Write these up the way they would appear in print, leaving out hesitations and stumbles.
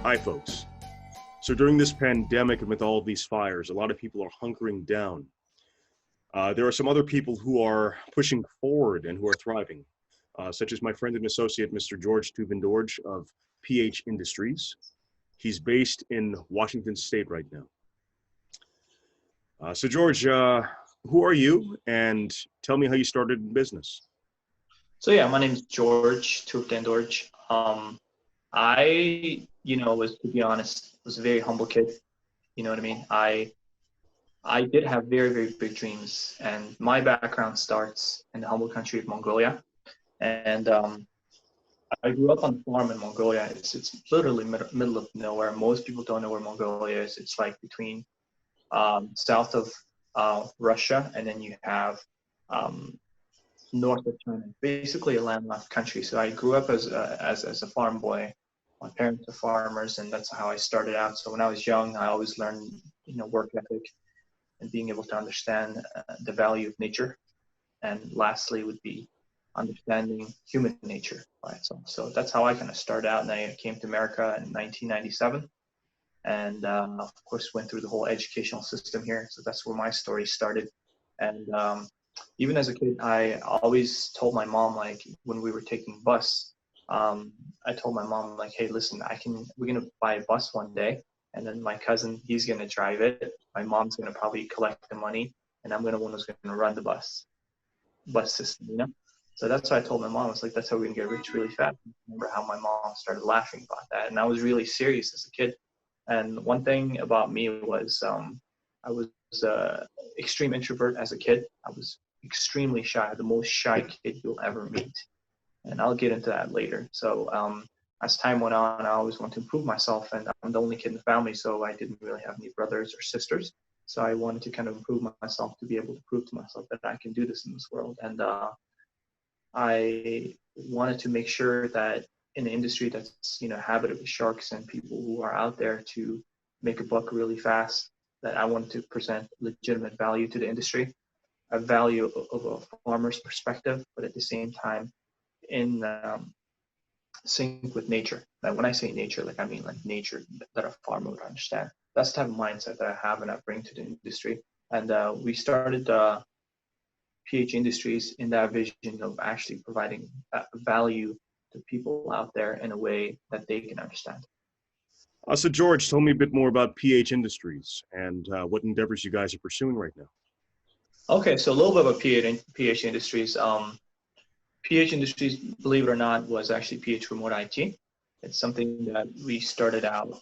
Hi, folks. So during this pandemic and with all of these fires, a lot of people are hunkering down. There are some other people who are pushing forward and who are thriving, such as my friend and associate, Mr. George Tuvendorj of PH Industries. He's based in Washington State right now. So George, who are you? And tell me how you started in business. So yeah, my name is George Tuvendorj. I, to be honest, was a very humble kid. You know what I mean? I did have very, very big dreams, and my background starts in the humble country of Mongolia. And I grew up on a farm in Mongolia. It's literally middle of nowhere. Most people don't know where Mongolia is. It's like between south of Russia, and then you have north of China. Basically a landlocked country. So I grew up as a farm boy. My parents are farmers, and that's how I started out. So when I was young, I always learned, work ethic and being able to understand the value of nature. And lastly would be understanding human nature by itself. So that's how I kind of started out. And I came to America in 1997. And of course, went through the whole educational system here. So that's where my story started. And even as a kid, I always told my mom, like when we were taking bus, I told my mom, like, hey, listen, we're going to buy a bus one day. And then my cousin, he's going to drive it. My mom's going to probably collect the money. And I'm going to one who's going to run the bus system, So that's what I told my mom. It's like, that's how we're going to get rich really fast. I remember how my mom started laughing about that. And I was really serious as a kid. And one thing about me was I was an extreme introvert as a kid. I was extremely shy, the most shy kid you'll ever meet. And I'll get into that later. So as time went on, I always wanted to improve myself. And I'm the only kid in the family, so I didn't really have any brothers or sisters. So I wanted to kind of improve myself to be able to prove to myself that I can do this in this world. And I wanted to make sure that in an industry that's, habited with sharks and people who are out there to make a buck really fast, that I wanted to present legitimate value to the industry, a value of a farmer's perspective, but at the same time in sync with nature. Like when I say nature, I mean nature that a farmer would understand. That's the type of mindset that I have and I bring to the industry. And we started PH Industries in that vision of actually providing value to people out there in a way that they can understand. So George, tell me a bit more about PH Industries and what endeavors you guys are pursuing right now. Okay, so a little bit about PH Industries. PH Industries, believe it or not, was actually PH Remote IT. It's something that we started out,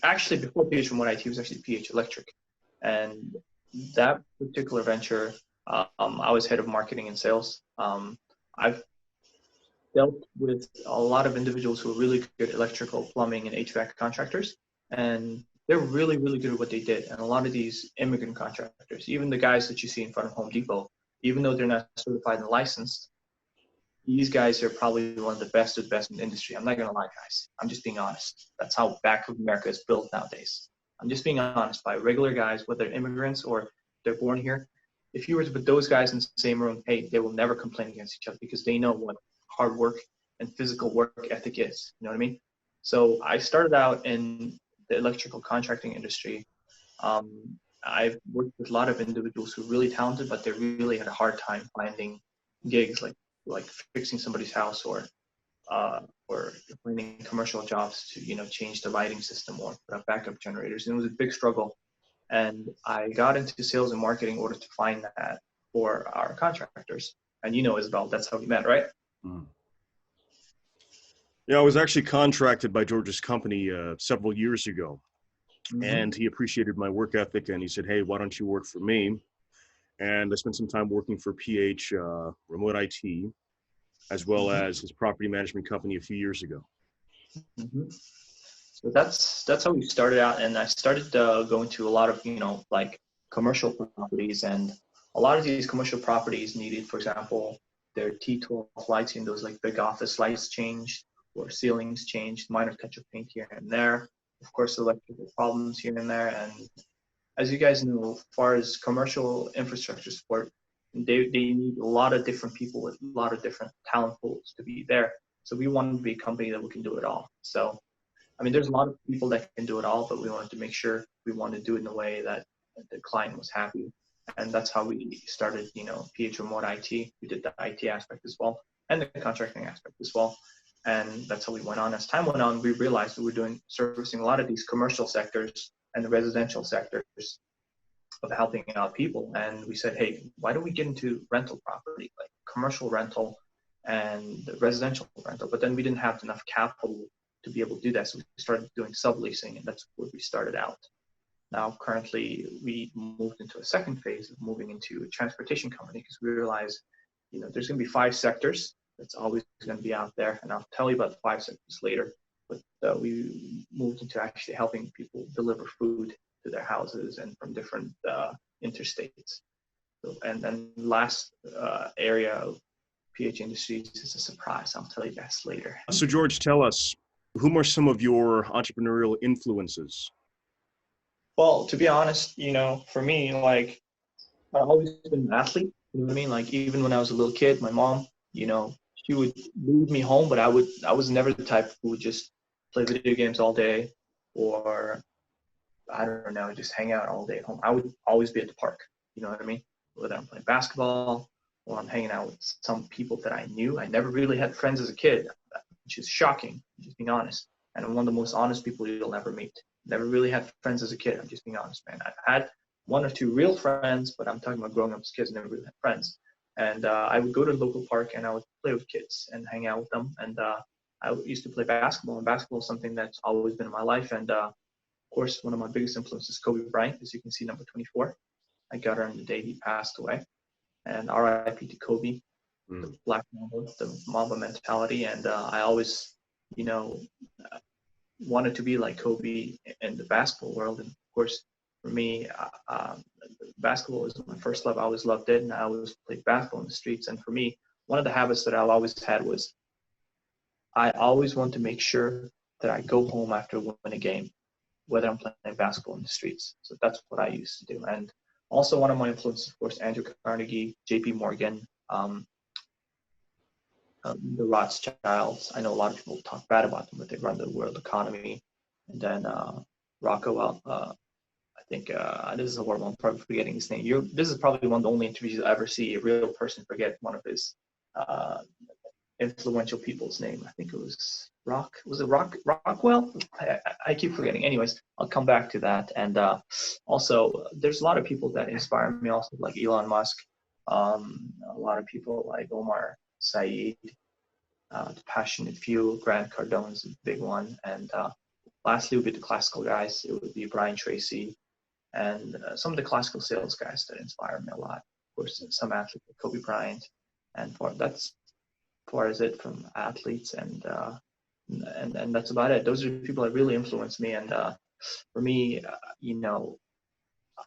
actually before PH Remote IT was actually PH Electric. And that particular venture, I was head of marketing and sales. I've dealt with a lot of individuals who are really good at electrical, plumbing, and HVAC contractors. And they're really, really good at what they did. And a lot of these immigrant contractors, even the guys that you see in front of Home Depot, even though they're not certified and licensed, these guys are probably one of the best of the best in the industry. I'm not going to lie, guys. I'm just being honest. That's how back of America is built nowadays. I'm just being honest. By regular guys, whether immigrants or they're born here, if you were to put those guys in the same room, hey, they will never complain against each other because they know what hard work and physical work ethic is. You know what I mean? So I started out in the electrical contracting industry. I've worked with a lot of individuals who are really talented, but they really had a hard time finding gigs like fixing somebody's house or finding commercial jobs to change the lighting system or put up backup generators. And it was a big struggle. And I got into sales and marketing in order to find that for our contractors. And Isabel, that's how we met, right? Mm. Yeah, I was actually contracted by George's company several years ago. Mm-hmm. And he appreciated my work ethic and he said, hey, why don't you work for me? And I spent some time working for PH Remote IT, as well as his property management company a few years ago. Mm-hmm. So that's how we started out. And I started going to a lot of, commercial properties. And a lot of these commercial properties needed, for example, their T12 lights, those big office lights changed or ceilings changed, minor touch of paint here and there. Of course, electrical problems here and there. And as you guys know, as far as commercial infrastructure support, they need a lot of different people with a lot of different talent pools to be there. So we wanted to be a company that we can do it all. So I mean, there's a lot of people that can do it all, but we wanted to make sure we wanted to do it in a way that the client was happy. And that's how we started, PH Remote IT. We did the IT aspect as well and the contracting aspect as well. And that's how we went on. As time went on, we realized we were servicing a lot of these commercial sectors and the residential sectors of helping out people. And we said, hey, why don't we get into rental property, like commercial rental and residential rental? But then we didn't have enough capital to be able to do that. So we started doing subleasing, and that's where we started out. Now, currently, we moved into a second phase of moving into a transportation company because we realized, there's going to be 5 sectors that's always going to be out there. And I'll tell you about the 5 sectors later. But we moved into actually helping people deliver food to their houses and from different interstates. So, and then last area of PH Industries is a surprise. I'll tell you guys later. So George, tell us, whom are some of your entrepreneurial influences? Well, to be honest, for me, like, I've always been an athlete. You know what I mean? Like, even when I was a little kid, my mom, she would leave me home, but I was never the type who would just play video games all day, or I don't know, just hang out all day at home. I would always be at the park. You know what I mean? Whether I'm playing basketball or I'm hanging out with some people that I knew. I never really had friends as a kid, which is shocking, just being honest. And I'm one of the most honest people you'll ever meet. Never really had friends as a kid. I'm just being honest, man. I've had 1 or 2 real friends, but I'm talking about growing up as kids. I never really had friends. And I would go to the local park and I would play with kids and hang out with them. And I used to play basketball, and basketball is something that's always been in my life. And of course, one of my biggest influences is Kobe Bryant, as you can see, number 24. I got her on the day he passed away. And RIP to Kobe, the Black Mamba, the Mamba mentality. And I always, wanted to be like Kobe in the basketball world. And of course, for me, basketball was my first love. I always loved it, and I always played basketball in the streets. And for me, one of the habits that I always had was I always want to make sure that I go home after winning a game, whether I'm playing basketball in the streets. So that's what I used to do. And also one of my influences, of course, Andrew Carnegie, JP Morgan, the Rothschilds. I know a lot of people talk bad about them, but they run the world economy. And then Rocco, I think this is a horrible, I'm probably forgetting his name. This is probably one of the only interviews you'll ever see a real person forget one of his influential people's name. I think it was Rockwell? I keep forgetting. Anyways, I'll come back to that. And also, there's a lot of people that inspire me also, like Elon Musk, a lot of people like Omar Saeed, The Passionate Few, Grant Cardone is a big one. And lastly would be the classical guys. It would be Brian Tracy and some of the classical sales guys that inspire me a lot. Of course, some athletes like Kobe Bryant. And that's far as it from athletes, and that's about it. Those are the people that really influenced me. And for me,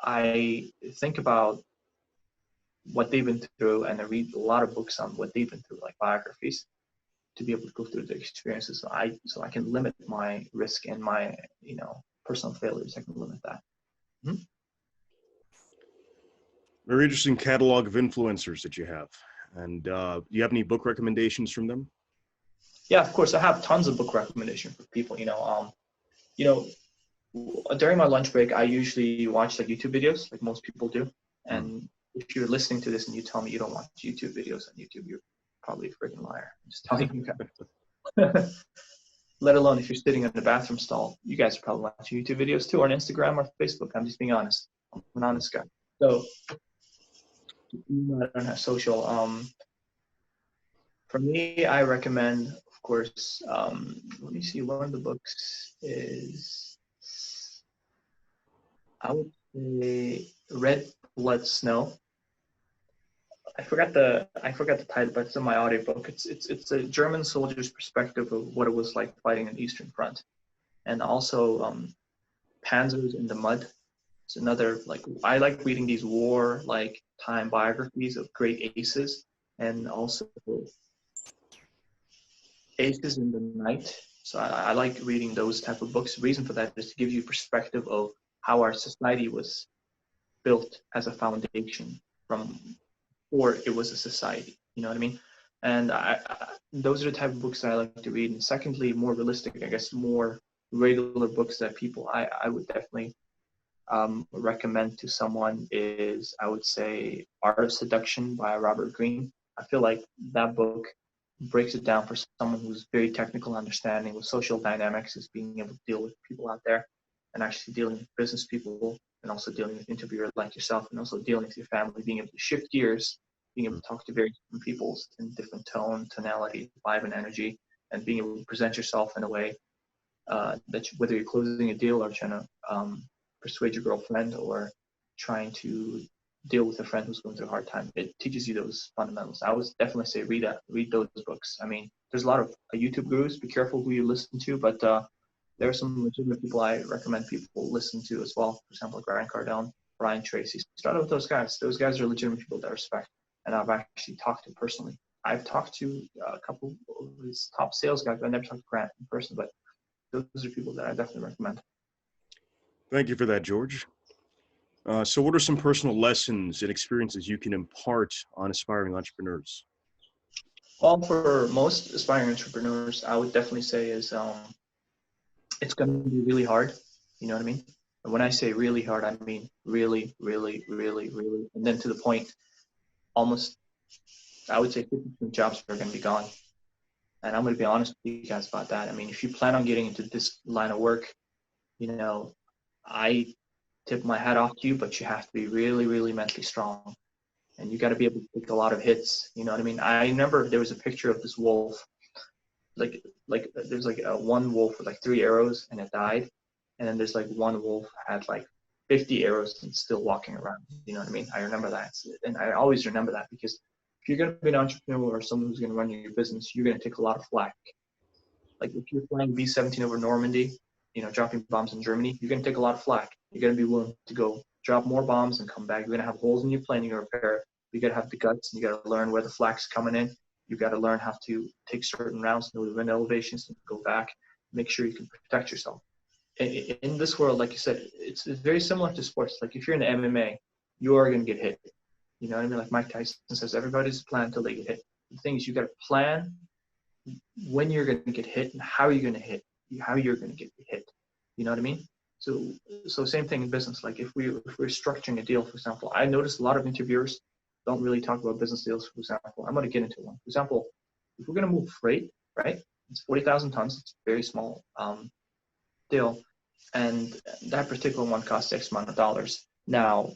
I think about what they've been through, and I read a lot of books on what they've been through, like biographies, to be able to go through the experiences. So I can limit my risk and my personal failures. I can limit that. Mm-hmm. Very interesting catalog of influencers that you have. And do you have any book recommendations from them? Yeah, of course. I have tons of book recommendations for people. During my lunch break, I usually watch like YouTube videos, like most people do. And if you're listening to this and you tell me you don't watch YouTube videos on YouTube, you're probably a freaking liar. I'm just telling you guys. Let alone if you're sitting in the bathroom stall, you guys are probably watching YouTube videos too, or on Instagram or Facebook. I'm just being honest. I'm an honest guy. So I don't have social. For me, I recommend, of course, let me see, one of the books is, I would say, Red Blood Snow. I forgot the title, but it's in my audiobook. It's a German soldier's perspective of what it was like fighting an Eastern Front. And also Panzers in the Mud. It's another, I like reading these war time biographies of great aces, and also Aces in the Night. So I like reading those type of books. The reason for that is to give you perspective of how our society was built as a foundation before it was a society. You know what I mean? And those are the type of books that I like to read. And secondly, more realistic, I guess, more regular books that I would definitely recommend to someone is, I would say, Art of Seduction by Robert Greene. I feel like that book breaks it down for someone who's very technical understanding with social dynamics, is being able to deal with people out there and actually dealing with business people, and also dealing with interviewers like yourself, and also dealing with your family, being able to shift gears, being able to talk to very different people in different tone, tonality, vibe, and energy, and being able to present yourself in a way that whether you're closing a deal or trying to persuade your girlfriend or trying to deal with a friend who's going through a hard time, it teaches you those fundamentals. I would definitely say read those books. I mean, there's a lot of YouTube gurus. Be careful who you listen to, but there are some legitimate people I recommend people listen to as well. For example, Grant Cardone, Brian Tracy. Start out with those guys. Those guys are legitimate people that I respect, and I've actually talked to personally. I've talked to a couple of these top sales guys, but I never talked to Grant in person, but those are people that I definitely recommend. Thank you for that, George. So what are some personal lessons and experiences you can impart on aspiring entrepreneurs? Well, for most aspiring entrepreneurs, I would definitely say is it's going to be really hard. You know what I mean? And when I say really hard, I mean really, really, really, really. And then to the point, almost, I would say 50% of jobs are going to be gone. And I'm going to be honest with you guys about that. I mean, if you plan on getting into this line of work, you know, I tip my hat off to you, but you have to be really, really mentally strong. And you got to be able to take a lot of hits. You know what I mean? I remember there was a picture of this wolf. Like there's like one wolf with like 3 arrows and it died. And then there's like one wolf had like 50 arrows and still walking around. You know what I mean? I remember that. And I always remember that, because if you're going to be an entrepreneur or someone who's going to run your business, you're going to take a lot of flack. Like if you're flying B-17 over Normandy, you know, dropping bombs in Germany, you're going to take a lot of flack. You're going to be willing to go drop more bombs and come back. You're going to have holes in your plane. You're going to repair it. You got to have the guts, and you got to learn where the flak's coming in. You got to learn how to take certain rounds, know the wind elevations, and go back. Make sure you can protect yourself. In this world, like you said, it's very similar to sports. Like if you're in the MMA, you are going to get hit. You know what I mean? Like Mike Tyson says, everybody's plan until they get hit. The thing is, you got to plan when you're going to get hit and how you're going to hit, how you're going to get hit. You know what I mean? So same thing in business. Like if we're structuring a deal, for example, I noticed a lot of interviewers don't really talk about business deals. For example, I'm going to get into one. For example, if we're going to move freight, right? It's 40,000 tons. It's a very small deal, and that particular one costs X amount of dollars. Now,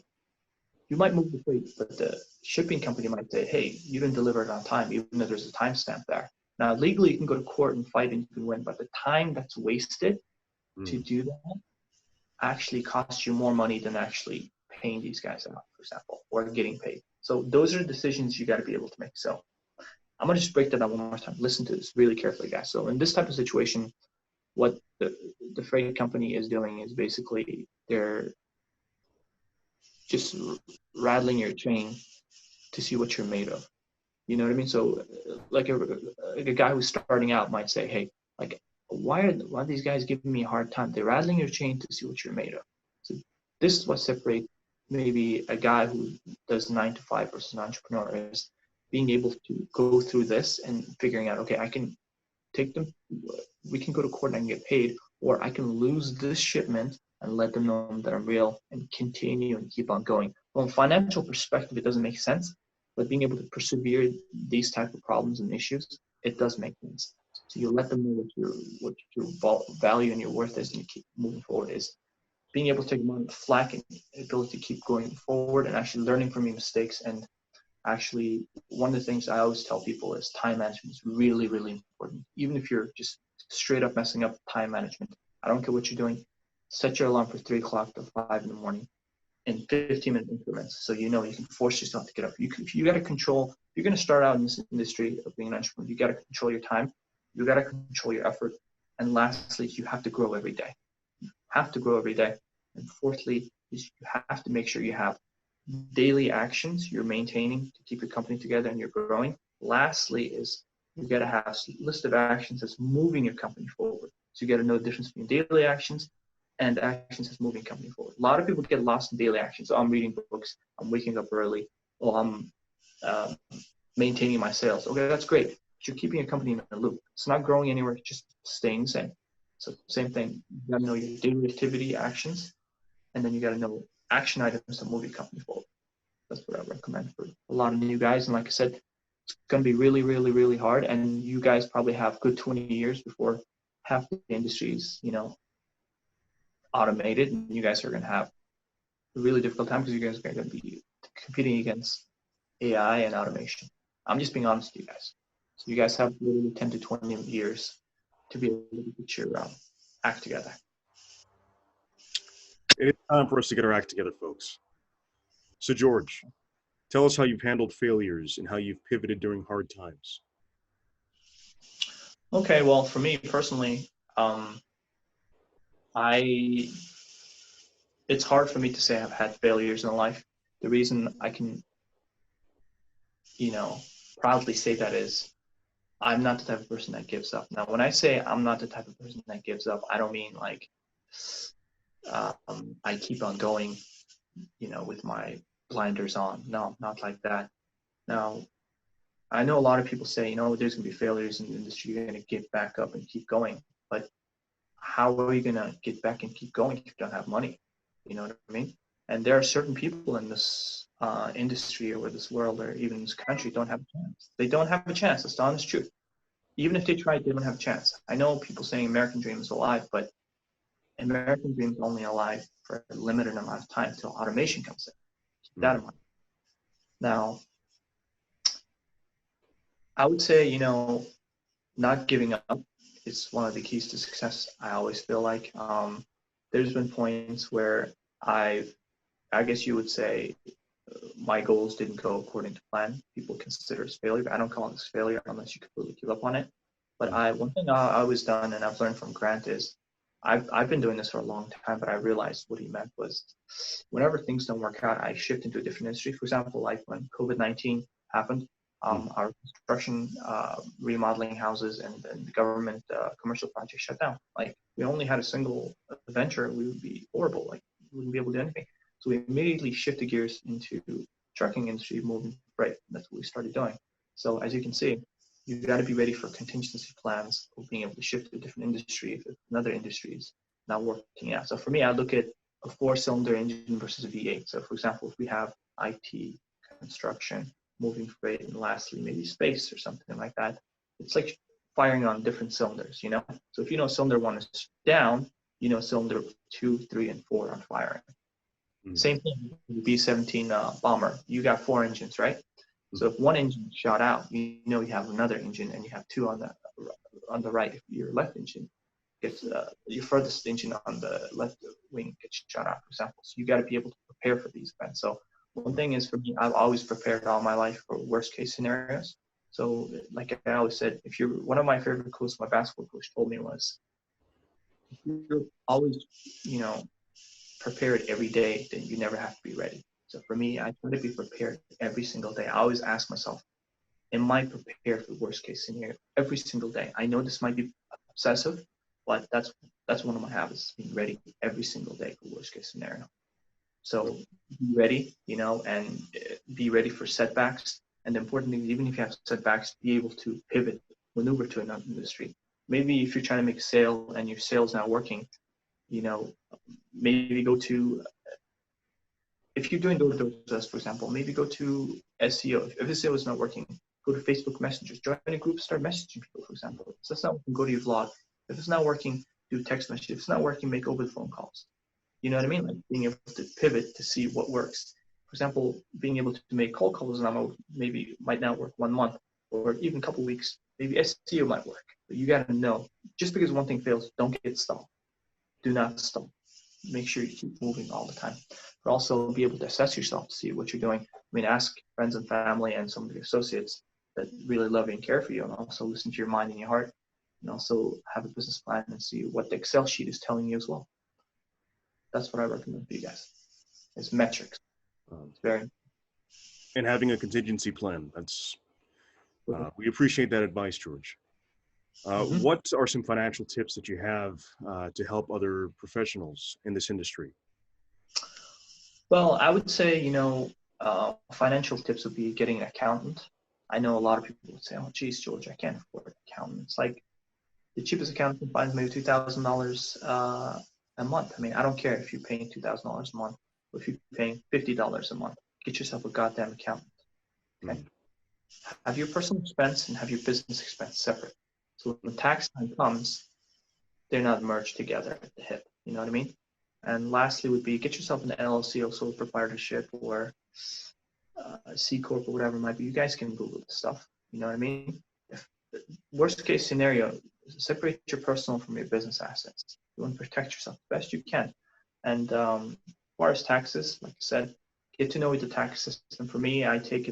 you might move the freight, but the shipping company might say, "Hey, you didn't deliver it on time," even though there's a timestamp there. Now, legally, you can go to court and fight, and you can win, but the time that's wasted to do that actually costs you more money than actually paying these guys out, for example, or getting paid. So those are decisions you got to be able to make. So I'm going to just break that down one more time. Listen to this really carefully, guys. So in this type of situation, what the freight company is doing is basically they're just rattling your chain to see what you're made of. You know what I mean? So like a guy who's starting out might say, hey, like, why are these guys giving me a hard time? They're rattling your chain to see what you're made of. So this is what separates maybe a guy who does 9 to 5 versus an entrepreneur, is being able to go through this and figuring out, okay, I can take them, we can go to court and I can get paid, or I can lose this shipment and let them know that I'm real and continue and keep on going. From a financial perspective, it doesn't make sense, but being able to persevere these type of problems and issues, it does make sense. So you let them know what your value and your worth is, and you keep moving forward. Is being able to take more flack and ability to keep going forward and actually learning from your mistakes. And actually, one of the things I always tell people is time management is really, really important. Even if you're just straight up messing up time management, I don't care what you're doing, set your alarm for 3 o'clock to 5 in the morning in 15-minute increments. So you know you can force yourself to get up. You got to control, if you're going to start out in this industry of being an entrepreneur, you got to control your time, you got to control your effort. And lastly, you have to grow every day. You have to grow every day. And fourthly, is you have to make sure you have daily actions you're maintaining to keep your company together and you're growing. Lastly is you got to have a list of actions that's moving your company forward. So you got to know the difference between daily actions and actions that's moving company forward. A lot of people get lost in daily actions. Oh, I'm reading books. I'm waking up early. Oh, I'm maintaining my sales. Okay, that's great. But you're keeping your company in a loop. It's not growing anywhere. It's just staying the same. So same thing, you gotta know your daily activity actions, and then you gotta know action items to move your company forward. That's what I recommend for a lot of new guys. And like I said, it's gonna be really, really, really hard. And you guys probably have good 20 years before half the industry is, automated, and you guys are gonna have a really difficult time because you guys are gonna be competing against AI and automation. I'm just being honest with you guys. So you guys have literally 10 to 20 years to be able to get your act together. It's time for us to get our act together, folks. So George, tell us how you've handled failures and how you've pivoted during hard times. Okay, well, for me personally, it's hard for me to say I've had failures in life. The reason I can, proudly say that is I'm not the type of person that gives up. Now, when I say I'm not the type of person that gives up, I don't mean like I keep on going, with my blinders on. No, not like that. Now, I know a lot of people say, there's going to be failures in the industry. You're going to get back up and keep going. But how are you going to get back and keep going if you don't have money? You know what I mean? And there are certain people in this industry or this world or even this country don't have a chance. They don't have a chance. That's the honest truth. Even if they tried, they don't have a chance. I know people saying American dream is alive, but American dream is only alive for a limited amount of time until automation comes in. Keep that in mind. Now, I would say, not giving up is one of the keys to success. I always feel like there's been points where I guess you would say my goals didn't go according to plan. People consider it failure, but I don't call it failure unless you completely give up on it. But one thing I always done, and I've learned from Grant, is I've been doing this for a long time, but I realized what he meant was whenever things don't work out, I shift into a different industry. For example, like when COVID-19 happened, our construction, remodeling houses, and the government commercial projects shut down. Like we only had a single venture, we would be horrible. Like we wouldn't be able to do anything. So we immediately shifted gears into trucking industry, moving freight. That's what we started doing. So as you can see, you've got to be ready for contingency plans of being able to shift to a different industry if another industry is not working out. So for me, I look at a 4-cylinder engine versus a V8. So for example, if we have IT, construction, moving freight, and lastly, maybe space or something like that, it's like firing on different cylinders, So if cylinder 1 is down, cylinder 2, 3, and 4 are firing. Same thing with the B-17 bomber. You got 4 engines, right? So if one engine shot out, you have another engine, and you have 2 on the right. If your left engine gets your furthest engine on the left wing gets shot out, for example. So you got to be able to prepare for these events. So one thing is for me, I've always prepared all my life for worst case scenarios. So like I always said, one of my favorite quotes my basketball coach told me was, if you're always, prepared every day, then you never have to be ready. So for me, I try to be prepared every single day. I always ask myself, am I prepared for worst case scenario every single day? I know this might be obsessive, but that's one of my habits, being ready every single day for worst case scenario. So be ready, and be ready for setbacks. And the important thing is, even if you have setbacks, be able to pivot, maneuver to another industry. Maybe if you're trying to make a sale and your sale's not working, maybe go to, if you're doing door-to-door sales, for example, maybe go to SEO. If SEO is not working, go to Facebook Messengers, join a group, start messaging people, for example. If that's not working, go to your vlog. If it's not working, do text messages. If it's not working, make over the phone calls. You know what I mean? Like being able to pivot to see what works. For example, being able to make cold calls maybe might not work 1 month or even a couple weeks. Maybe SEO might work. But you got to know, just because one thing fails, don't get stalled. Do not stop. Make sure you keep moving all the time. But also be able to assess yourself to see what you're doing. Ask friends and family and some of your associates that really love you and care for you, and also listen to your mind and your heart, and also have a business plan and see what the Excel sheet is telling you as well. That's what I recommend for you guys. It's metrics. It's very. And having a contingency plan. That's we appreciate that advice, George. What are some financial tips that you have to help other professionals in this industry? Well, I would say, financial tips would be getting an accountant. I know a lot of people would say, oh, geez, George, I can't afford an accountant. It's like, The cheapest account you can find is maybe $2,000 a month. I mean, I don't care if you're paying $2,000 a month or if you're paying $50 a month. Get yourself a goddamn accountant. Okay. Have your personal expense and have your business expense separate. So when tax time comes, they're not merged together at the hip. You know what I mean? And lastly would be get yourself an LLC or sole proprietorship or a C Corp or whatever it might be. You guys can Google this stuff. You know what I mean? If, worst case scenario, separate your personal from your business assets. You want to protect yourself the best you can. And as far as taxes, like I said, get to know the tax system. For me, I take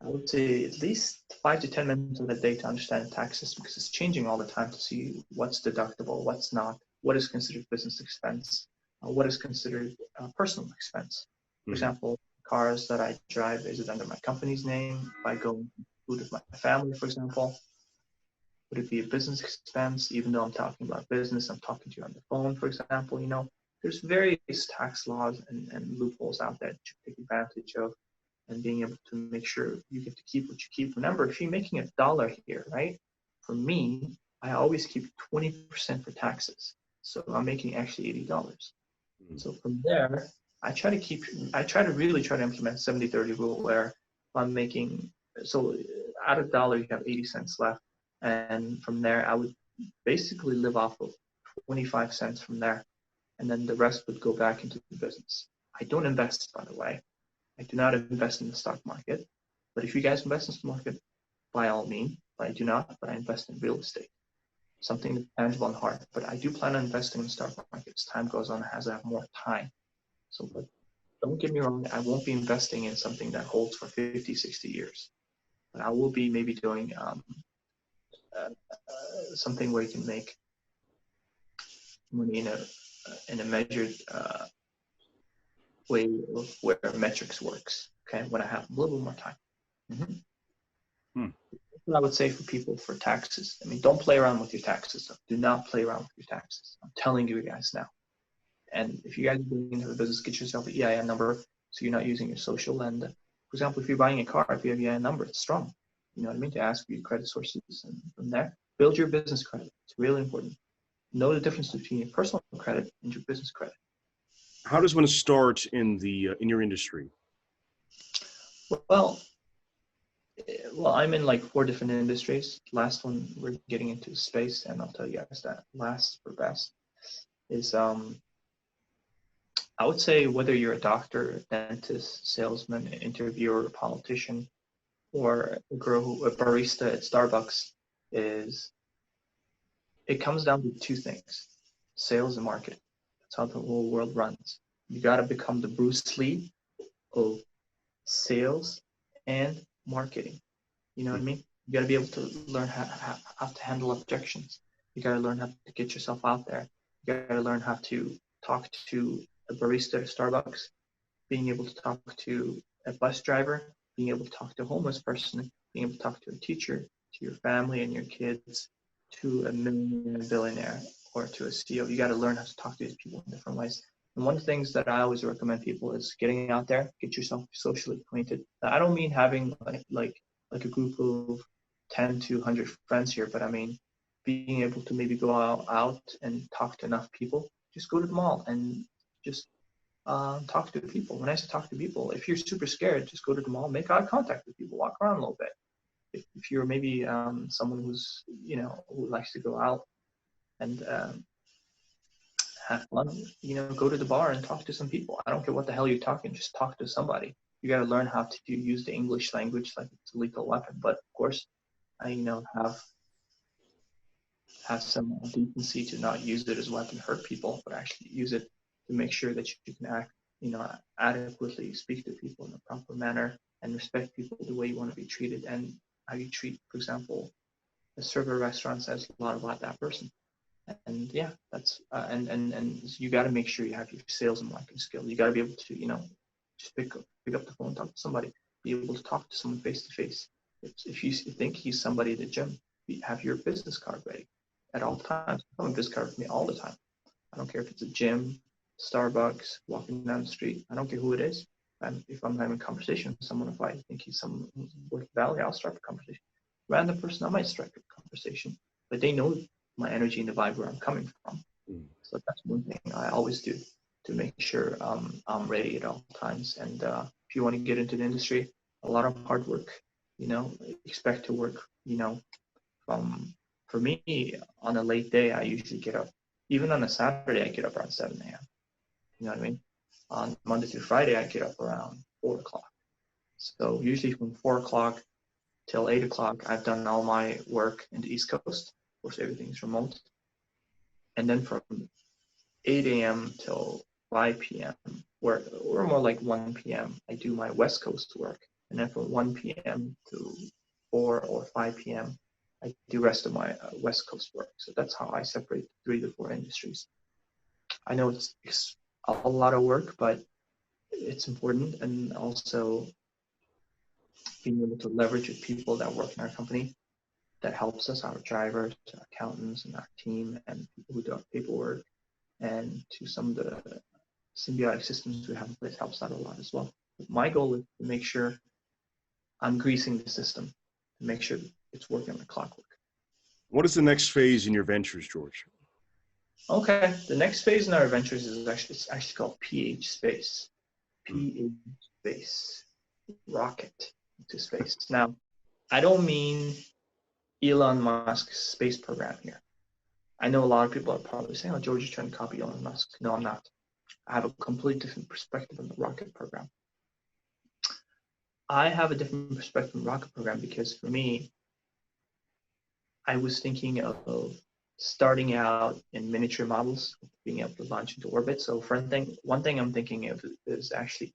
I would say at least 5 to 10 minutes of the day to understand the tax system because it's changing all the time to see what's deductible, what's not, what is considered business expense, what is considered personal expense. For example, cars that I drive, is it under my company's name? If I go with my family, for example, would it be a business expense? Even though I'm talking about business, I'm talking to you on the phone, for example, you know, there's various tax laws and loopholes out there that you take advantage of. And being able to make sure you get to keep what you keep. Remember, if you're making $1 here, right? For me, I always keep 20% for taxes. So I'm making actually $80. So from there, I try to really try to implement 70-30 rule where if I'm making, so out of $1, you have 80 cents left. And from there, I would basically live off of 25 cents from there. And then the rest would go back into the business. I don't invest, by the way. I do not invest in the stock market, but if you guys invest in the market, by all means, but I do not, but I invest in real estate, something that's tangible and hard. But I do plan on investing in the stock market as time goes on, as I have more time. So, but don't get me wrong, I won't be investing in something that holds for 50, 60 years. But I will be maybe doing something where you can make money in a measured way of where metrics works, okay, when I have a little bit more time. What I would say for people for taxes, I mean, don't play around with your taxes. Do not play around with your taxes. I'm telling you guys now. And if you guys are doing into the business, get yourself an EIN number so you're not using your social. And for example, if you're buying a car, if you have an EIN number, it's strong. You know what I mean? To ask for your credit sources, and from there, build your business credit. It's really important. Know the difference between your personal credit and your business credit. How does one start in your industry? Well, I'm in like 4 different industries. Last one we're getting into space, and I'll tell you guys that last for best is I would say whether you're a doctor, a dentist, salesman, an interviewer, a politician, or a barista at Starbucks, it comes down to 2 things: sales and marketing. That's how the whole world runs. You got to become the Bruce Lee of sales and marketing. You know what I mean? You got to be able to learn how to handle objections. You got to learn how to get yourself out there. You got to learn how to talk to a barista at Starbucks, being able to talk to a bus driver, being able to talk to a homeless person, being able to talk to a teacher, to your family and your kids, to a millionaire, billionaire, or to a CEO. You got to learn how to talk to these people in different ways. And one of the things that I always recommend people is getting out there, get yourself socially acquainted. Now, I don't mean having like a group of 10 to 100 friends here, but I mean being able to maybe go out and talk to enough people. Just go to the mall and just talk to people. When I say talk to people, if you're super scared, just go to the mall, make eye contact with people, walk around a little bit. If you're maybe someone who's, you know, who likes to go out and have fun, you know, go to the bar and talk to some people. I don't care what the hell you're talking, just talk to somebody. You got to learn how to use the English language like it's a lethal weapon. But of course, you know, have some decency to not use it as a weapon to hurt people, but actually use it to make sure that you can act, you know, adequately speak to people in a proper manner and respect people the way you want to be treated. And how you treat, for example, a server restaurant says a lot about that person. And yeah, that's and you got to make sure you have your sales and marketing skill. You got to be able to, you know, just pick up the phone, talk to somebody, be able to talk to someone face to face. If you think he's somebody at the gym, have your business card ready at all times. I have a business card with me all the time. I don't care if it's a gym, Starbucks, walking down the street. I don't care who it is. If I'm having a conversation with someone, if I think he's someone who's worth value, I'll start a conversation. Random person, I might strike a conversation. but they know my energy and the vibe where I'm coming from. So that's one thing I always do to make sure I'm ready at all times. And if you want to get into the industry, a lot of hard work, expect to work, for me, on a late day, I usually get up, even on a Saturday, I get up around 7 a.m. You know what I mean? On Monday through Friday, I get up around 4 o'clock. So usually from 4 o'clock till 8 o'clock, I've done all my work in the East Coast. Of course, everything's remote. And then from 8 a.m. till 5 p.m., or more like 1 p.m., I do my West Coast work. And then from 1 p.m. to 4 or 5 p.m., I do rest of my West Coast work. So that's how I separate 3 to 4 industries. I know it's a lot of work, but it's important. And also being able to leverage with people that work in our company that helps us, our drivers, our accountants, and our team, and people who do our paperwork, and to some of the symbiotic systems we have in place helps out a lot as well. But my goal is to make sure I'm greasing the system, to make sure it's working like clockwork. What is the next phase in your ventures, George? Okay, the next phase in our ventures is actually called PH Space. PH Space, rocket into space. Now, I don't mean Elon Musk's space program here. I know a lot of people are probably saying, "Oh, George is trying to copy Elon Musk." No, I'm not. I have a completely different perspective on the rocket program. I have a different perspective on the rocket program because for me, I was thinking of starting out in miniature models, being able to launch into orbit. So one thing I'm thinking of is actually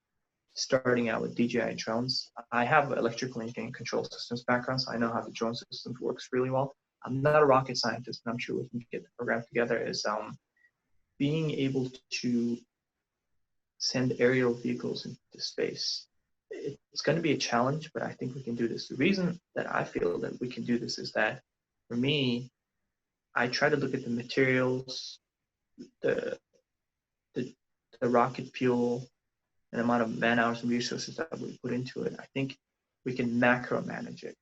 starting out with DJI drones. I have electrical engineering control systems background, so I know how the drone systems works really well. I'm not a rocket scientist, and I'm sure we can get the program together, is being able to send aerial vehicles into space. It's going to be a challenge, but I think we can do this. The reason that I feel that we can do this is that, for me, I try to look at the materials, the rocket fuel, and amount of man hours and resources that we put into it. I think we can macro manage it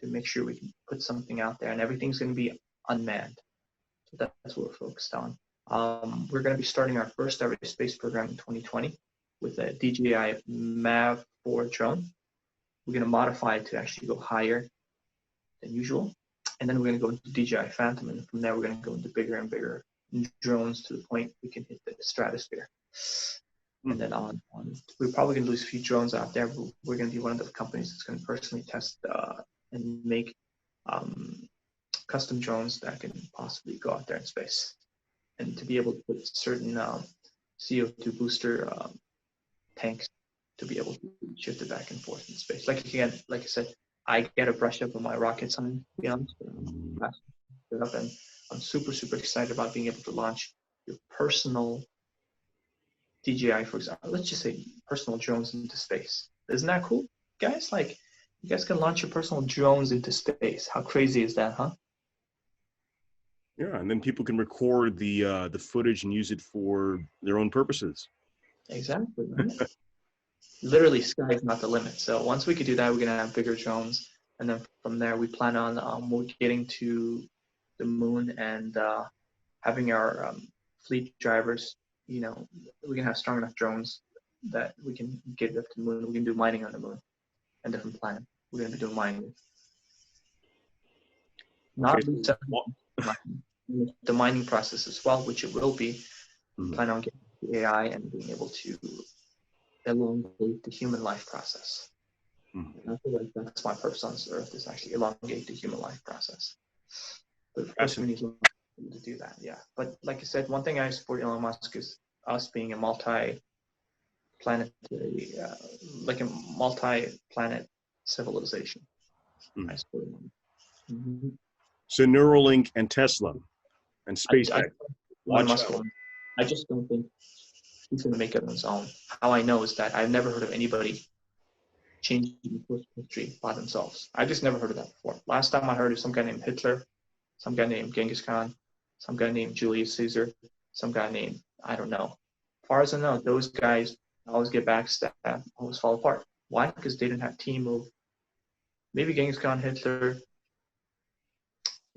to make sure we can put something out there, and everything's going to be unmanned. So that's what we're focused on. We're going to be starting our first ever space program in 2020 with a DJI MAV-4 drone. We're going to modify it to actually go higher than usual. And then we're going to go into DJI Phantom, and from there we're going to go into bigger and bigger drones to the point we can hit the stratosphere. And then on, we're probably going to lose a few drones out there, but we're going to be one of the companies that's going to personally test and make custom drones that can possibly go out there in space. And to be able to put certain CO2 booster tanks to be able to shift it back and forth in space. Like I said, I get a brush up on my rocket science, to be honest. And I'm super, super excited about being able to launch your personal DJI, for example. Let's just say personal drones into space. Isn't that cool, guys? Like, you guys can launch your personal drones into space. How crazy is that, huh? Yeah, and then people can record the footage and use it for their own purposes. Exactly. Right? Literally, sky is not the limit. So once we could do that, we're gonna have bigger drones, and then from there, we plan on getting to the moon and having our fleet drivers. We can have strong enough drones that we can get up to the moon. We can do mining on the moon and different planets. We're gonna be doing mining. Not the mining process as well, which it will be. Plan on getting the AI and being able to elongate the human life process. And I feel like that's my purpose on this earth, is actually elongate the human life process. But of course, we need to do that, yeah. But like I said, one thing I support Elon Musk is us being a multi-planetary, like a multi-planet civilization. I support him. So Neuralink and Tesla and SpaceX. I just don't think he's going to make it on his own. How I know is that I've never heard of anybody changing history by themselves. I just never heard of that before. Last time I heard of some guy named Hitler, some guy named Genghis Khan, some guy named Julius Caesar, some guy named, I don't know. As far as I know, those guys always get backstabbed, always fall apart. Why? Because they didn't have team move. Maybe Genghis Khan, Hitler,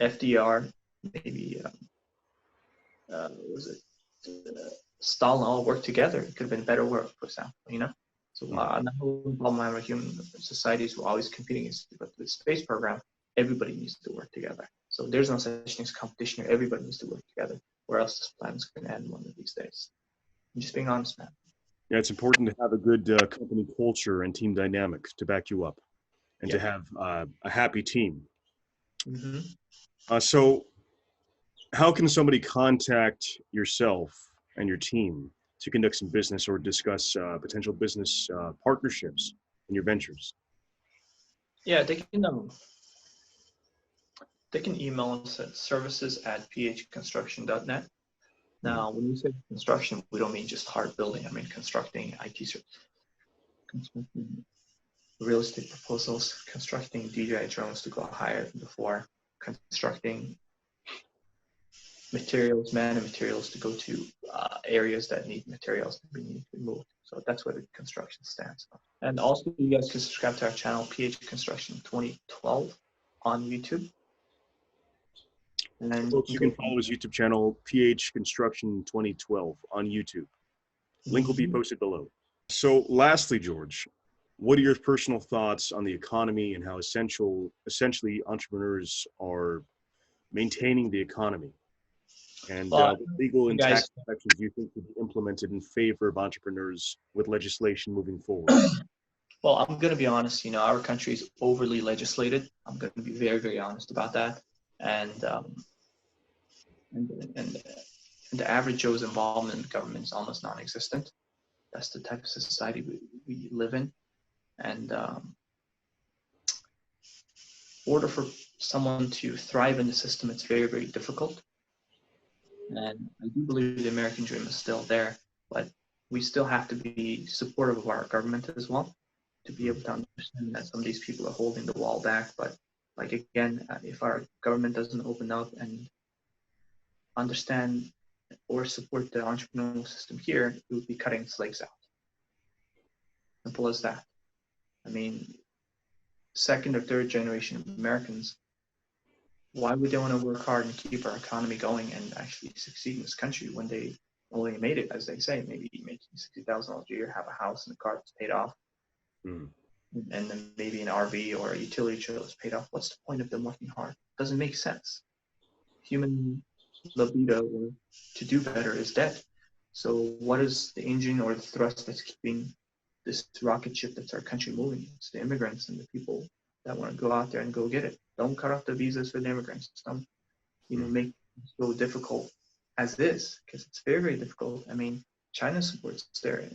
FDR, maybe Stalin all worked together. It could have been better work, for example, you know? So the whole problem I have with human societies who are always competing against, but the space program, everybody needs to work together. So there's no such thing as competition here. Everybody needs to work together, or else this planet's going to end one of these days. I'm just being honest, man. Yeah, it's important to have a good company culture and team dynamics to back you up, and to have a happy team. So how can somebody contact yourself and your team to conduct some business or discuss potential business partnerships in your ventures? Yeah, they can email us at services@phconstruction.net. Now, when we say construction, we don't mean just hard building. I mean constructing IT services, constructing real estate proposals, constructing DJI drones to go higher than before, constructing materials, man and materials to go to areas that need materials to be moved. So that's what the construction stands for. And also, you guys can subscribe to our channel, PH Construction 2012, on YouTube. And folks, you can follow his YouTube channel, PH Construction 2012, on YouTube. Link will be posted below. So lastly, George, what are your personal thoughts on the economy and how essentially entrepreneurs are maintaining the economy? And what legal and tax protections do you think could be implemented in favor of entrepreneurs with legislation moving forward? Well, I'm going to be honest, our country is overly legislated. I'm going to be very, very honest about that. And the average Joe's involvement in government is almost non-existent. That's the type of society we live in. And in order for someone to thrive in the system, it's very, very difficult. And I do believe the American dream is still there, but we still have to be supportive of our government as well, to be able to understand that some of these people are holding the wall back. But like, again, if our government doesn't open up and understand or support the entrepreneurial system here, we would be cutting its legs out. Simple as that. I mean, second or third generation of Americans, why would they want to work hard and keep our economy going and actually succeed in this country when they only made it, as they say, maybe making $60,000 a year, have a house and a car that's paid off, and then maybe an RV or a utility trailer that's paid off? What's the point of them working hard? Doesn't make sense. Human libido to do better is dead. So what is the engine or the thrust that's keeping this rocket ship that's our country moving? It's the immigrants and the people that want to go out there and go get it. Don't cut off the visas for the immigrants. Don't, make it so difficult as is, because it's very, very difficult. I mean, China supports their,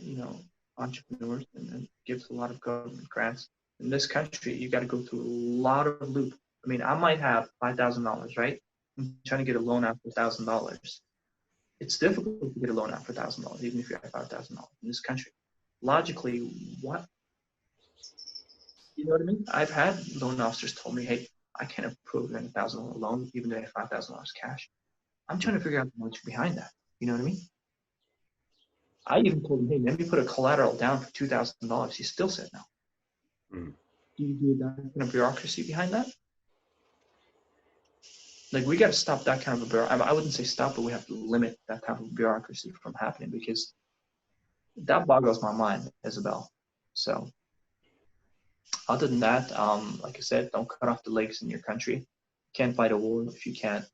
entrepreneurs and gives a lot of government grants. In this country, you got to go through a lot of loop. I mean, I might have $5,000, right? I'm trying to get a loan out for $1,000. It's difficult to get a loan out for $1,000, even if you have $5,000 in this country. Logically, what? You know what I mean? I've had loan officers told me, hey, I can't approve a $1,000 loan, even though I have $5,000 cash. I'm trying to figure out the logic behind that. You know what I mean? I even told him, hey, let me put a collateral down for $2,000. He still said no. Do you do that kind of bureaucracy behind that? Like, we got to stop that kind of a bureaucracy. I wouldn't say stop, but we have to limit that type of bureaucracy from happening, because that boggles my mind, Isabel. So other than that, like I said, don't cut off the legs in your country. You can't fight a war if you can't,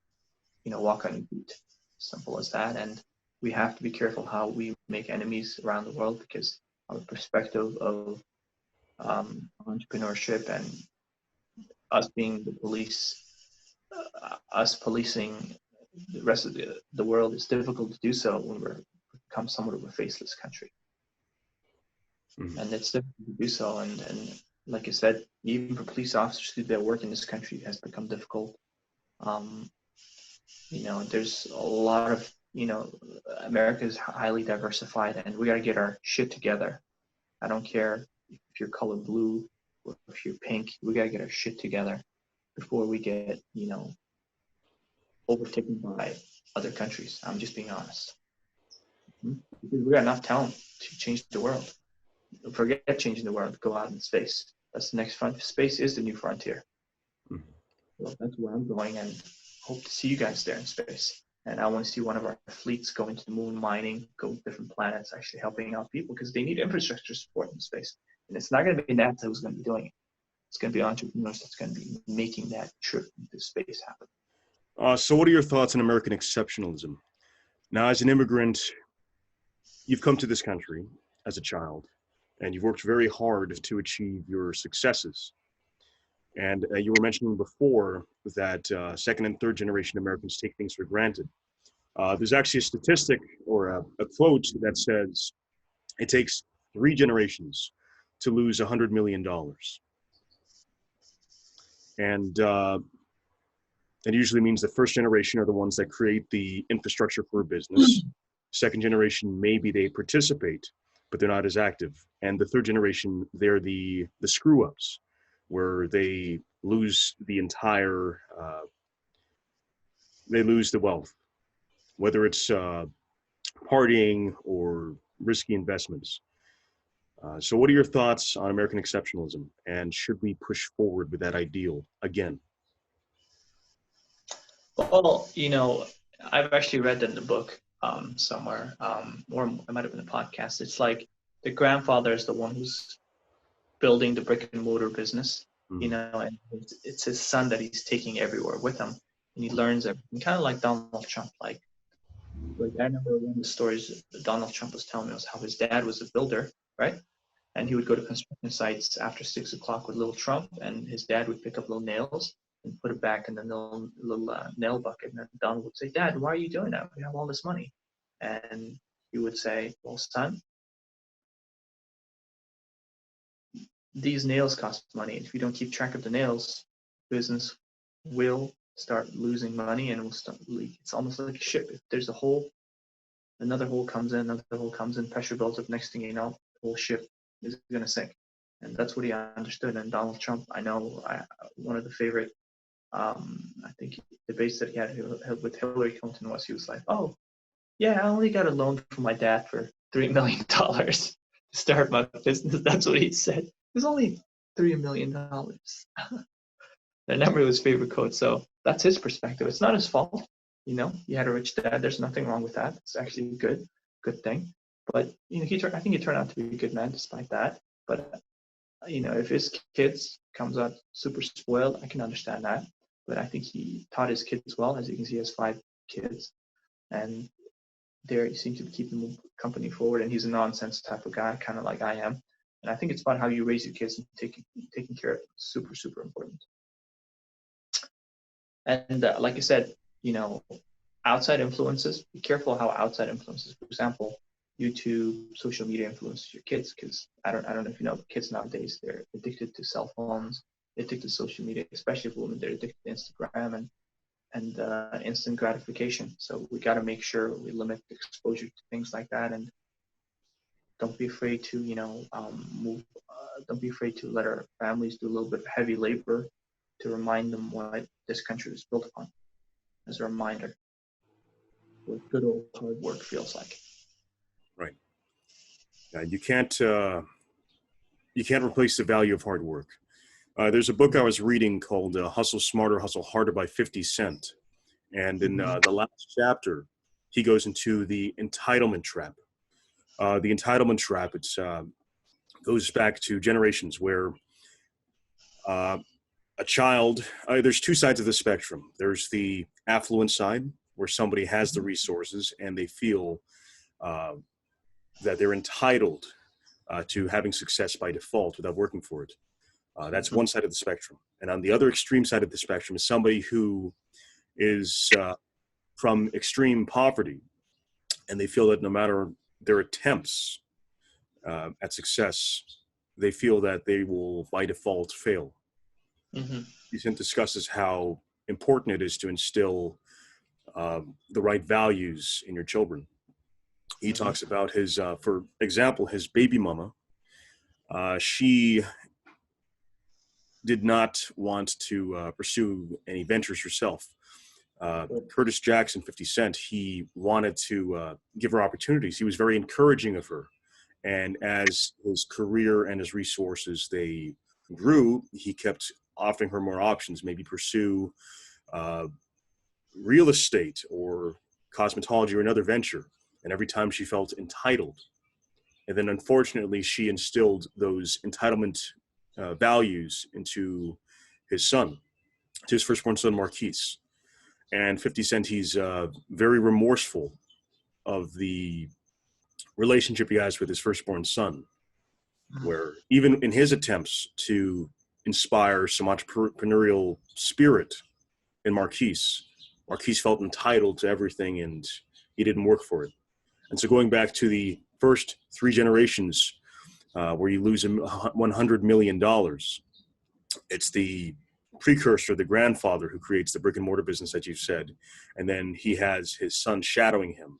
walk on your feet. Simple as that. And we have to be careful how we make enemies around the world, because on the perspective of entrepreneurship and us being the police, us policing the rest of the world, is difficult to do so when we're become somewhat of a faceless country. And it's difficult to do so. And like I said, even for police officers to do their work in this country has become difficult. There's a lot of, America is highly diversified, and we got to get our shit together. I don't care if you're color blue or if you're pink, we got to get our shit together before we get, overtaken by other countries. I'm just being honest. Because we got enough talent to change the world. Forget changing the world, go out in space. That's the next front. Space is the new frontier. So that's where I'm going, and hope to see you guys there in space. And I want to see one of our fleets go into the moon, mining, go to different planets, actually helping out people because they need infrastructure support in space. And it's not going to be NASA who's going to be doing it. It's going to be entrepreneurs that's going to be making that trip into space happen. So what are your thoughts on American exceptionalism? Now, as an immigrant, you've come to this country as a child, and you've worked very hard to achieve your successes. And you were mentioning before that second and third generation Americans take things for granted. There's actually a statistic or a quote that says it takes 3 generations to lose $100 million. And that usually means the first generation are the ones that create the infrastructure for a business. Second generation, maybe they participate, but they're not as active. And the third generation, they're the screw-ups, where they lose the entire, they lose the wealth, whether it's partying or risky investments. So what are your thoughts on American exceptionalism, and should we push forward with that ideal again? Well, I've actually read that in the book somewhere, or it might have been a podcast. It's like the grandfather is the one who's building the brick and mortar business, and it's his son that he's taking everywhere with him, and he learns everything. Kind of like Donald Trump. Like I remember one of the stories that Donald Trump was telling me was how his dad was a builder, right? And he would go to construction sites after 6 o'clock with little Trump, and his dad would pick up little nails and put it back in the little nail bucket. And then Donald would say, "Dad, why are you doing that? We have all this money." And he would say, "Well, son, these nails cost money. If you don't keep track of the nails, business will start losing money and it will start leak. It's almost like a ship. If there's a hole, another hole comes in, pressure builds up. Next thing you know, the whole ship is going to sink." And that's what he understood. And Donald Trump, I know, one of the favorite, I think, debates that he had with Hillary Clinton was, he was like, "Oh, yeah, I only got a loan from my dad for $3 million to start my business." That's what he said. It was only $3 million. I remember his favorite quote. So that's his perspective. It's not his fault. He had a rich dad. There's nothing wrong with that. It's actually a good thing. But I think he turned out to be a good man despite that. But if his kids comes out super spoiled, I can understand that. But I think he taught his kids well. As you can see, he has 5 kids, and he seems to be keeping the company forward. And he's a nonsense type of guy, kind of like I am. And I think it's about how you raise your kids and taking care of them. Super, super important. And like I said, outside influences, be careful how outside influences, for example, YouTube, social media influences your kids, because I don't know if you know, but kids nowadays, they're addicted to cell phones, addicted to social media, especially for women, they're addicted to Instagram and instant gratification. So we got to make sure we limit exposure to things like that, and don't be afraid to, move. Don't be afraid to let our families do a little bit of heavy labor to remind them what this country was built upon, as a reminder what good old hard work feels like. Right. You can't replace the value of hard work. There's a book I was reading called Hustle Smarter, Hustle Harder by 50 Cent. And in the last chapter, he goes into the entitlement trap. The entitlement trap, goes back to generations where a child, there's 2 sides of the spectrum. There's the affluent side, where somebody has the resources and they feel that they're entitled to having success by default without working for it. That's one side of the spectrum. And on the other extreme side of the spectrum is somebody who is from extreme poverty, and they feel that no matter their attempts at success, they feel that they will by default fail. He then discusses how important it is to instill the right values in your children. He talks about his, for example, his baby mama. She did not want to pursue any ventures herself. Curtis Jackson, 50 Cent, he wanted to give her opportunities. He was very encouraging of her. And as his career and his resources, they grew, he kept offering her more options, maybe pursue real estate or cosmetology or another venture. And every time she felt entitled. And then unfortunately, she instilled those entitlement values into his son, to his firstborn son, Marquise. And 50 Cent, he's very remorseful of the relationship he has with his firstborn son, where even in his attempts to inspire some entrepreneurial spirit in Marquise felt entitled to everything and he didn't work for it. And so going back to the first 3 generations where you lose $100 million, it's the precursor, the grandfather, who creates the brick and mortar business that you've said. And then he has his son shadowing him.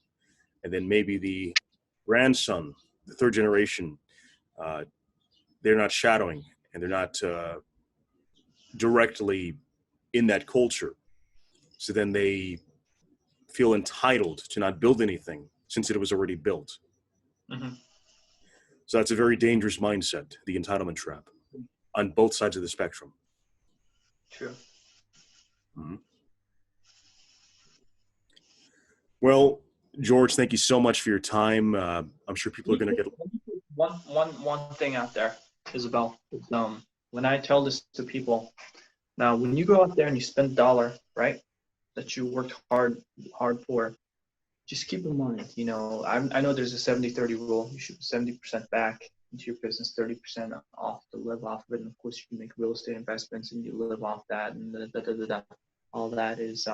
And then maybe the grandson, the 3rd generation, they're not shadowing and they're not directly in that culture. So then they feel entitled to not build anything since it was already built. Mm-hmm. So that's a very dangerous mindset, the entitlement trap, on both sides of the spectrum. True. Mm-hmm. Well, George, thank you so much for your time. I'm sure people are going to get one thing out there, Isabel. When I tell this to people, now when you go out there and you spend $1, right, that you worked hard for, just keep in mind, I know there's a 70-30 rule. You should put 70% back into your business, 30% off to live off of it. And of course, you can make real estate investments and you live off that. And all that is,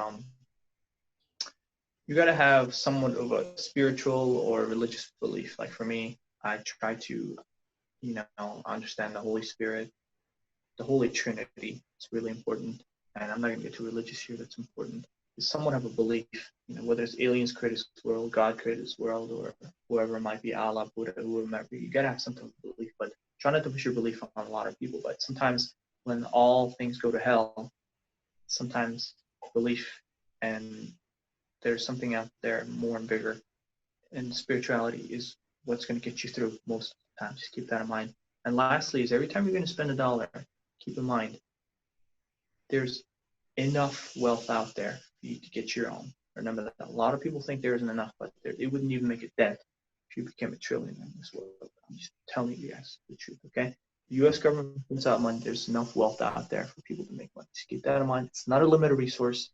you got to have somewhat of a spiritual or religious belief. Like for me, I try to, understand the Holy Spirit, the Holy Trinity. It's really important. And I'm not going to get too religious here. That's important. Is somewhat of a belief, whether it's aliens created this world, God created this world, or whoever it might be, Allah, Buddha, whoever it might be. You got to have something of belief, but try not to push your belief on a lot of people. But sometimes when all things go to hell, sometimes belief and there's something out there more and bigger, and spirituality is what's going to get you through most of the time. Just keep that in mind. And lastly is every time you're going to spend $1, keep in mind there's enough wealth out there for you to get your own. Remember that. A lot of people think there isn't enough, but it wouldn't even make a dent if you became a trillionaire in this world. I'm just telling you guys the truth, okay? The U.S. government puts out money. There's enough wealth out there for people to make money. Just keep that in mind. It's not a limited resource.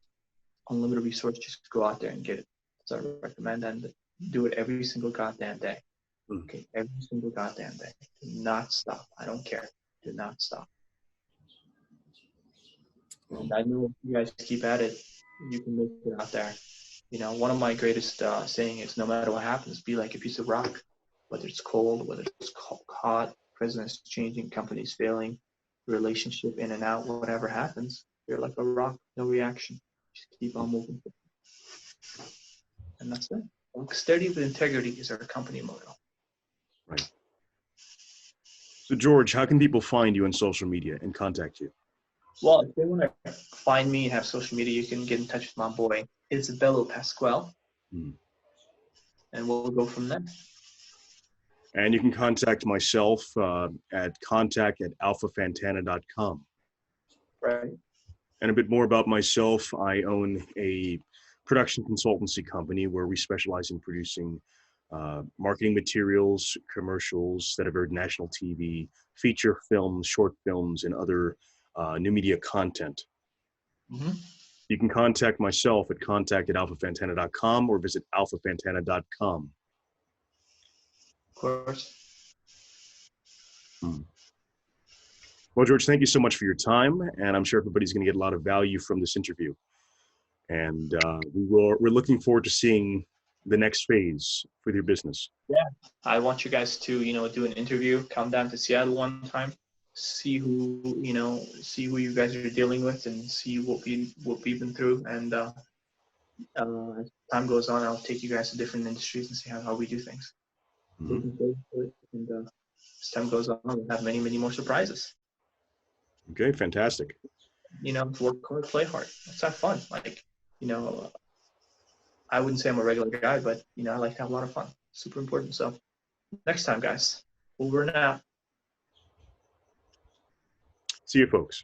Unlimited resource, just go out there and get it. So I recommend that. Do it every single goddamn day. Okay, every single goddamn day. Do not stop. I don't care. Do not stop. And I know if you guys keep at it, you can make it out there. One of my greatest saying is, no matter what happens, be like a piece of rock. Whether it's cold, whether it's hot, presidents changing, companies failing, relationship in and out, whatever happens, you're like a rock, no reaction. Just keep on moving. And that's it. Walk steady with integrity is our company motto. Right. So, George, how can people find you on social media and contact you? Well, if they want to find me and have social media, you can get in touch with my boy, Isabelo Pascual. And we'll go from there. And you can contact myself at contact@alphafantana.com. Right. And a bit more about myself, I own a production consultancy company where we specialize in producing marketing materials, commercials that have aired national TV, feature films, short films, and other new media content. Mm-hmm. You can contact myself at contact@alphafantana.com or visit alphafantana.com. Of course. Well, George, thank you so much for your time, and I'm sure everybody's going to get a lot of value from this interview. And we're looking forward to seeing the next phase with your business. Yeah, I want you guys to, do an interview, come down to Seattle one time, see who you guys are dealing with, and see what we've been through. And as time goes on, I'll take you guys to different industries and see how we do things. And as time goes on, we'll have many, many more surprises. Okay, fantastic. Work hard, play hard. Let's have fun. I wouldn't say I'm a regular guy, but, I like to have a lot of fun. Super important. So next time, guys, over and out. See you, folks.